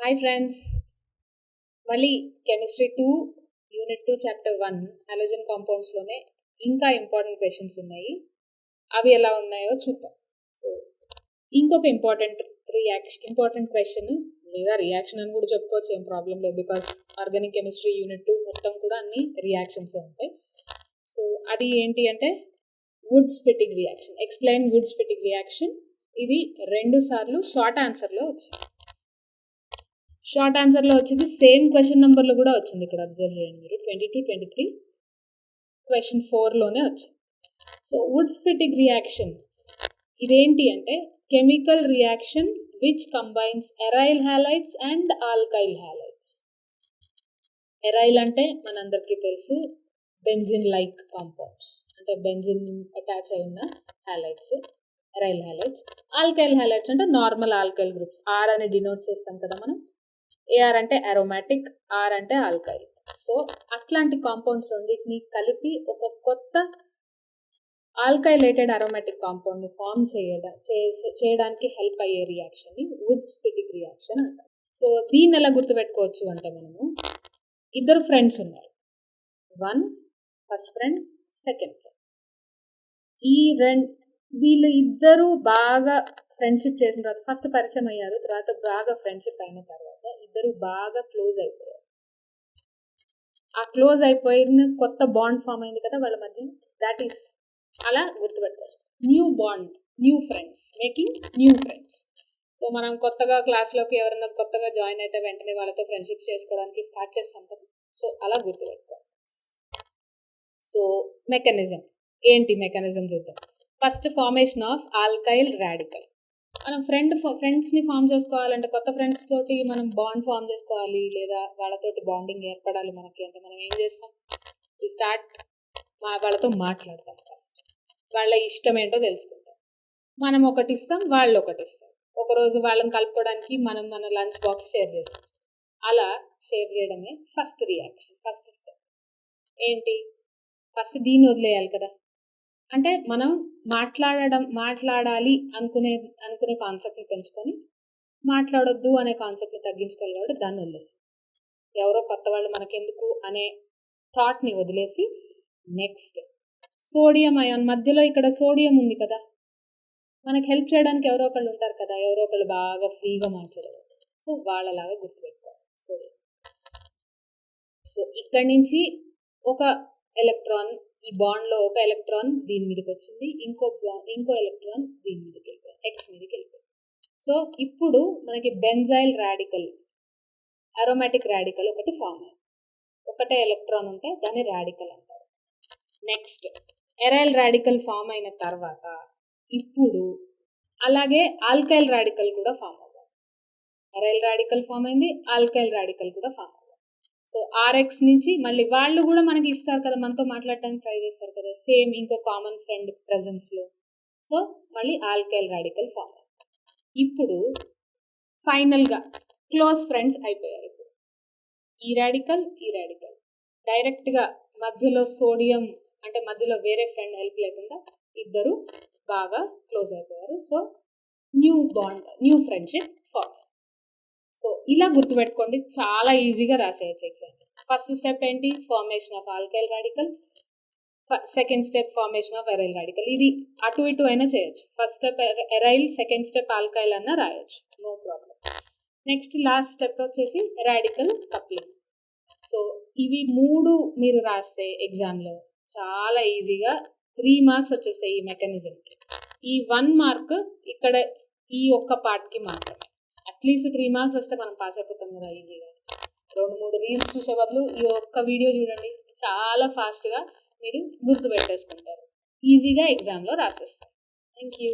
Hi friends, మళ్ళీ chemistry 2 unit 2 chapter 1 halogen కాంపౌండ్స్లోనే ఇంకా important questions ఉన్నాయి. అవి ఎలా ఉన్నాయో చూద్దాం. సో ఇంకొక ఇంపార్టెంట్ క్వశ్చన్ లేదా రియాక్షన్ అని కూడా చెప్పుకోవచ్చు, ఏం ప్రాబ్లం లేదు. బికాస్ ఆర్గానిక్ కెమిస్ట్రీ యూనిట్ 2 మొత్తం కూడా అన్ని రియాక్షన్స్ ఉంటాయి. సో అది ఏంటి అంటే Woods fitting reaction. Explain Woods fitting reaction. ఇది 2 సార్లు షార్ట్ ఆన్సర్లో వచ్చింది. షార్ట్ ఆన్సర్లో వచ్చింది, సేమ్ క్వశ్చన్ నెంబర్లో కూడా వచ్చింది. ఇక్కడ అబ్జర్వ్ చేయండి మీరు, 22, 23 క్వశ్చన్ 4లోనే వచ్చింది. సో వుడ్స్ ఫిట్టింగ్ రియాక్షన్ ఇదేంటి అంటే chemical reaction which combines arrival halides and alkyl halides. Arrival అంటే మనందరికీ తెలుసు బెంజిన్ లైక్ కాంపౌండ్స్, అంటే బెంజిన్ అటాచ్ అయిన halides, arrival halides. Alkyl halides అంటే నార్మల్ ఆల్కైల్ గ్రూప్స్. ఆర్ అని డినోట్ చేస్తాం కదా మనం. ఏఆర్ అంటే అరోమాటిక్, ఆర్ అంటే ఆల్కైల్. సో అట్లాంటి కాంపౌండ్స్ రెండింటిని కలిపి ఒక కొత్త ఆల్కైలేటెడ్ అరోమాటిక్ కాంపౌండ్ని ఫామ్ చేయడానికి హెల్ప్ అయ్యే రియాక్షన్ని వుడ్స్ ఫిట్టింగ్ రియాక్షన్ అంటారు. సో దీన్ని ఎలా గుర్తుపెట్టుకోవచ్చు అంటే, మనము ఇద్దరు ఫ్రెండ్స్ ఉన్నారు, ఫస్ట్ ఫ్రెండ్, సెకండ్ ఫ్రెండ్. వీళ్ళు ఇద్దరు బాగా ఫ్రెండ్షిప్ చేసిన తర్వాత, ఫస్ట్ పరిచయం అయ్యారు, తర్వాత బాగా ఫ్రెండ్షిప్ అయిన తర్వాత ఇద్దరు బాగా క్లోజ్ అయిపోయారు. ఆ క్లోజ్ అయిపోయిన కొత్త బాండ్ ఫామ్ అయింది కదా వాళ్ళ మధ్య. దాట్ ఈస్ అలా గుర్తుపెట్టుకోవచ్చు, new bond, new friends, making new friends. So మనం కొత్తగా క్లాస్లోకి ఎవరైనా కొత్తగా జాయిన్ అయితే వెంటనే వాళ్ళతో ఫ్రెండ్షిప్ చేసుకోవడానికి స్టార్ట్ చేస్తాం కదా. సో అలా గుర్తుపెట్టుకోవాలి. సో మెకానిజం ఏంటి, మెకానిజం చూద్దాం. First, formation of alkyl radical. మనం ఫ్రెండ్స్ని ఫామ్ చేసుకోవాలంటే, కొత్త ఫ్రెండ్స్ తోటి మనం బాండ్ ఫామ్ చేసుకోవాలి, లేదా వాళ్ళతోటి బాండింగ్ ఏర్పడాలి మనకి అంటే మనం ఏం చేస్తాం, వాళ్ళతో మాట్లాడతాం. ఫస్ట్ వాళ్ళ ఇష్టం ఏంటో తెలుసుకుంటాం. మనం ఒకటి ఇస్తాం, వాళ్ళు ఒకటి ఇస్తాం. ఒకరోజు వాళ్ళని కలుపుకోవడానికి మనం మన లంచ్ బాక్స్ షేర్ చేస్తాం. అలా షేర్ చేయడమే ఫస్ట్ రియాక్షన్, ఫస్ట్ స్టెప్. ఏంటి, ఫస్ట్ దీన్ని వదిలేయాలి కదా. అంటే మనం మాట్లాడాలి అనుకునే కాన్సెప్ట్ని పెంచుకొని, మాట్లాడొద్దు అనే కాన్సెప్ట్ని తగ్గించుకోవాలి కాబట్టి దాన్ని వదిలేసి, ఎవరో కొత్త వాళ్ళు మనకెందుకు అనే థాట్ని వదిలేసి, నెక్స్ట్ సోడియం అయాన్. మధ్యలో ఇక్కడ సోడియం ఉంది కదా, మనకు హెల్ప్ చేయడానికి ఎవరో ఒకళ్ళు ఉంటారు కదా, ఎవరో ఒకళ్ళు బాగా ఫ్రీగా మాట్లాడేవారు. సో వాళ్ళలాగా గుర్తుపెట్టుకోవాలి సోడియం. సో ఇక్కడి నుంచి ఒక ఎలక్ట్రాన్, ఈ బాండ్లో ఒక ఎలక్ట్రాన్ దీని మీదకి వచ్చింది, ఇంకో ఎలక్ట్రాన్ దీని మీదకి వెళ్ళిపోయింది, ఎక్స్ మీదకి వెళ్ళిపోయింది. సో ఇప్పుడు మనకి బెంజైల్ రాడికల్, అరోమాటిక్ రాడికల్ ఒకటి ఫామ్ అయింది. ఒకటే ఎలక్ట్రాన్ ఉంటే దాన్ని రాడికల్ అంటారు. నెక్స్ట్ ఎరైల్ రాడికల్ ఫామ్ అయిన తర్వాత ఇప్పుడు అలాగే ఆల్కైల్ రాడికల్ కూడా ఫామ్ అవ్వాలి. ఎరైల్ రాడికల్ ఫామ్ అయింది, ఆల్కైల్ రాడికల్ కూడా ఫామ్ అవ్వాలి. సో ఆర్ఎక్స్ నుంచి మళ్ళీ వాళ్ళు కూడా మనకి ఇస్తారు కదా, మనతో మాట్లాడటానికి ట్రై చేస్తారు కదా, సేమ్ ఇంకో కామన్ ఫ్రెండ్ ప్రెజెన్స్లో. సో మళ్ళీ ఆల్కైల్ రాడికల్ ఫామ్ అయింది. ఇప్పుడు ఫైనల్గా క్లోజ్ ఫ్రెండ్స్ అయిపోయారు. ఇప్పుడు ఈ రాడికల్ డైరెక్ట్గా మధ్యలో సోడియం, అంటే మధ్యలో వేరే ఫ్రెండ్ హెల్ప్ లేకుండా ఇద్దరు బాగా క్లోజ్ అయిపోయారు. So new bond, new friendship form. So ఇలా గుర్తుపెట్టుకోండి, చాలా ఈజీగా రాసేయచ్చు ఎగ్జామ్. ఫస్ట్ స్టెప్ ఏంటి, formation of alkyl radical. Second step formation of aryl radical. ఇది అటు ఇటు అయినా చేయొచ్చు. First step aryl, second step alkyl అన్నా రాయొచ్చు, no problem. Next last step వచ్చేసి రాడికల్ కప్లింగ్. సో ఇవి 3 మీరు రాస్తే ఎగ్జామ్లో చాలా ఈజీగా 3 మార్క్స్ వచ్చేస్తాయి ఈ మెకానిజంకి. ఈ 1 మార్క్ ఇక్కడ ఈ ఒక్క పార్ట్కి మాత్రమే. అట్లీస్ట్ 3 మార్క్స్ వస్తే మనం పాస్ అయిపోతాం కదా ఈజీగా. 2-3 రీల్స్ చూసే బదులు ఈ ఒక్క వీడియో చూడండి, చాలా ఫాస్ట్గా మీరు గుర్తుపెట్టేసుకుంటారు, ఈజీగా ఎగ్జామ్లో రాసేస్తారు. Thank you.